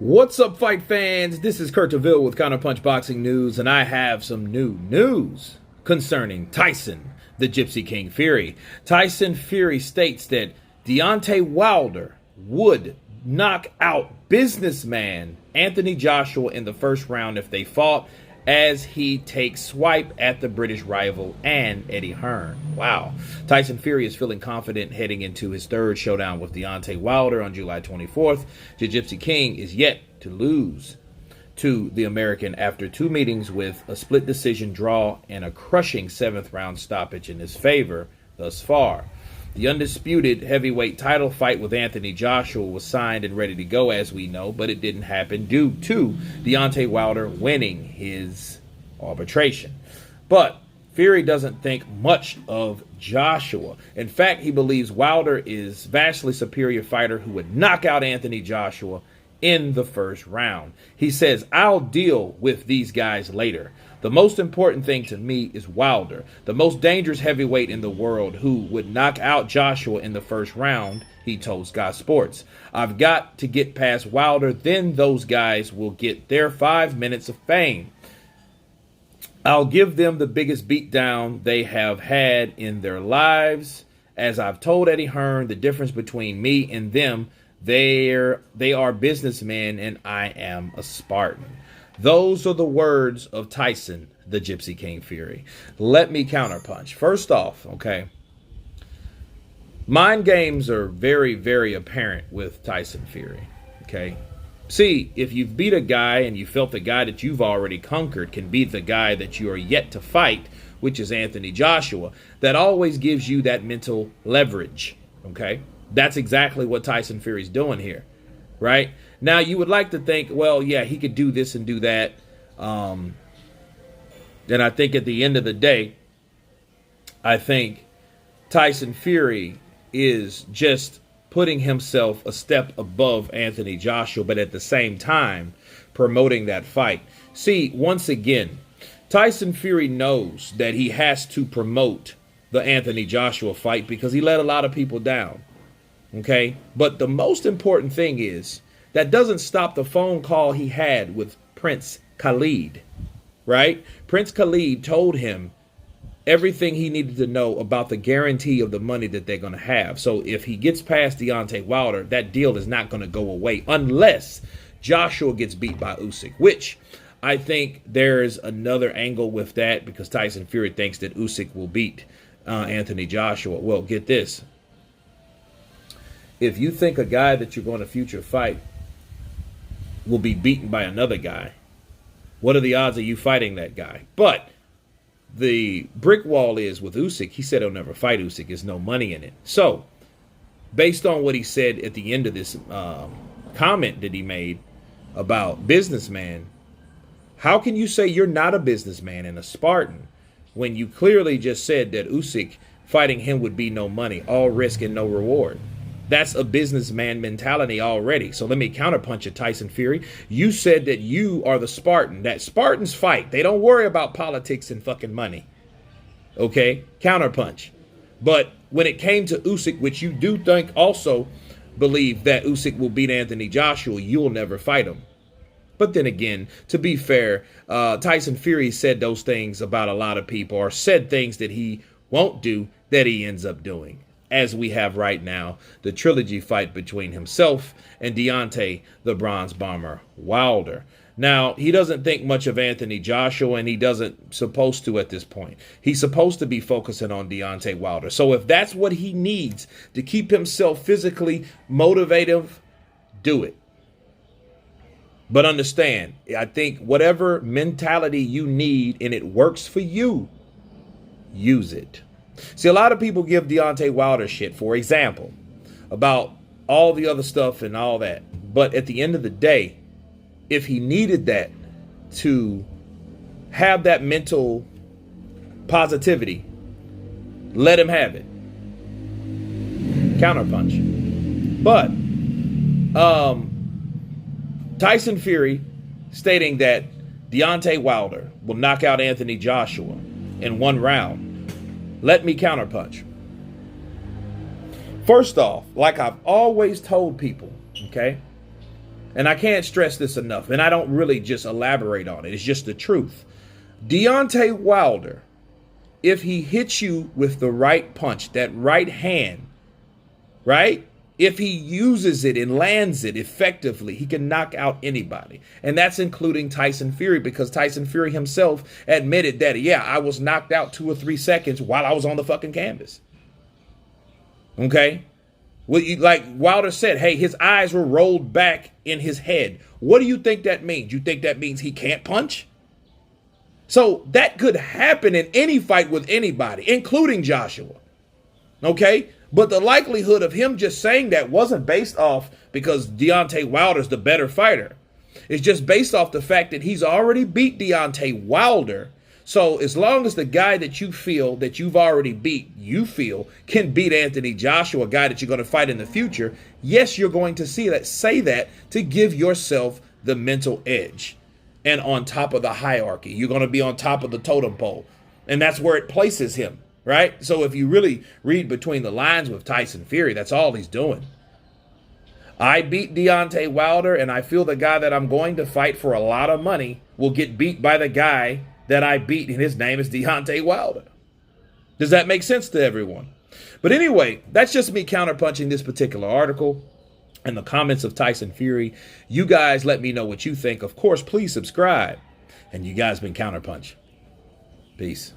What's up, fight fans? This is Kurt DeVille with Counterpunch Boxing News, and I have some new news concerning Tyson, the Gypsy King Fury. Tyson Fury states that Deontay Wilder would knock out businessman Anthony Joshua in the first round if they fought, as he takes swipe at the British rival and Eddie Hearn. Wow. Tyson Fury is feeling confident heading into his third showdown with Deontay Wilder on July 24th. The Gypsy King is yet to lose to the American after two meetings with a split decision draw and a crushing seventh round stoppage in his favor thus far. The undisputed heavyweight title fight with Anthony Joshua was signed and ready to go, as we know, but it didn't happen due to Deontay Wilder winning his arbitration. But Fury doesn't think much of Joshua. In fact, he believes Wilder is vastly superior fighter who would knock out Anthony Joshua in the first round. He says, "I'll deal with these guys later. The most important thing to me is Wilder, the most dangerous heavyweight in the world who would knock out Joshua in the first round," he told Sky Sports. "I've got to get past Wilder, then those guys will get their 5 minutes of fame. I'll give them the biggest beatdown they have had in their lives. As I've told Eddie Hearn, the difference between me and them, they are businessmen and I am a Spartan." Those are the words of Tyson, the Gypsy King Fury. Let me counterpunch. First off, okay, mind games are very, very apparent with Tyson Fury, okay? See, if you've beat a guy and you felt the guy that you've already conquered can beat the guy that you are yet to fight, which is Anthony Joshua, that always gives you that mental leverage, okay? That's exactly what Tyson Fury's doing here, right? Now, you would like to think, well, yeah, he could do this and do that. And I think at the end of the day, I think Tyson Fury is just putting himself a step above Anthony Joshua, but at the same time promoting that fight. See, once again, Tyson Fury knows that he has to promote the Anthony Joshua fight because he let a lot of people down. Okay? But the most important thing is, that doesn't stop the phone call he had with Prince Khalid, right? Prince Khalid told him everything he needed to know about the guarantee of the money that they're going to have. So if he gets past Deontay Wilder, that deal is not going to go away unless Joshua gets beat by Usyk, which I think there's another angle with that because Tyson Fury thinks that Usyk will beat Anthony Joshua. Well, get this. If you think a guy that you're going to future fight will be beaten by another guy, what are the odds of you fighting that guy? But the brick wall is with Usyk, he said he'll never fight Usyk. There's no money in it. So, based on what he said at the end of this comment that he made about businessman, how can you say you're not a businessman and a Spartan when you clearly just said that Usyk fighting him would be no money, all risk and no reward? That's a businessman mentality already. So let me counterpunch it, Tyson Fury. You said that you are the Spartan, that Spartans fight. They don't worry about politics and fucking money. Okay? Counterpunch. But when it came to Usyk, which you do think also believe that Usyk will beat Anthony Joshua, you'll never fight him. But then again, to be fair, Tyson Fury said those things about a lot of people, or said things that he won't do that he ends up doing. As we have right now, the trilogy fight between himself and Deontay, the Bronze Bomber Wilder. Now, he doesn't think much of Anthony Joshua, and he doesn't supposed to at this point. He's supposed to be focusing on Deontay Wilder. So if that's what he needs to keep himself physically motivative, do it. But understand, I think whatever mentality you need and it works for you, use it. See, a lot of people give Deontay Wilder shit, for example, about all the other stuff and all that. But at the end of the day, if he needed that to have that mental positivity, let him have it. Counterpunch. But Tyson Fury stating that Deontay Wilder will knock out Anthony Joshua in one round. Let me counterpunch. First off, like I've always told people, okay, and I can't stress this enough, and I don't really just elaborate on it. It's just the truth. Deontay Wilder, if he hits you with the right punch, that right hand, right? If he uses it and lands it effectively, he can knock out anybody. And that's including Tyson Fury, because Tyson Fury himself admitted that, yeah, I was knocked out 2 or 3 seconds while I was on the fucking canvas. Okay? Well, like Wilder said, hey, his eyes were rolled back in his head. What do you think that means? You think that means he can't punch? So that could happen in any fight with anybody, including Joshua. Okay? But the likelihood of him just saying that wasn't based off because Deontay Wilder's the better fighter. It's just based off the fact that he's already beat Deontay Wilder. So as long as the guy that you feel that you've already beat, you feel, can beat Anthony Joshua, a guy that you're going to fight in the future, yes, you're going to say that to give yourself the mental edge. And on top of the hierarchy, you're going to be on top of the totem pole. And that's where it places him. Right? So if you really read between the lines with Tyson Fury, that's all he's doing. I beat Deontay Wilder, and I feel the guy that I'm going to fight for a lot of money will get beat by the guy that I beat, and his name is Deontay Wilder. Does that make sense to everyone? But anyway, that's just me counterpunching this particular article and the comments of Tyson Fury. You guys let me know what you think. Of course, please subscribe. And you guys been Counterpunch. Peace.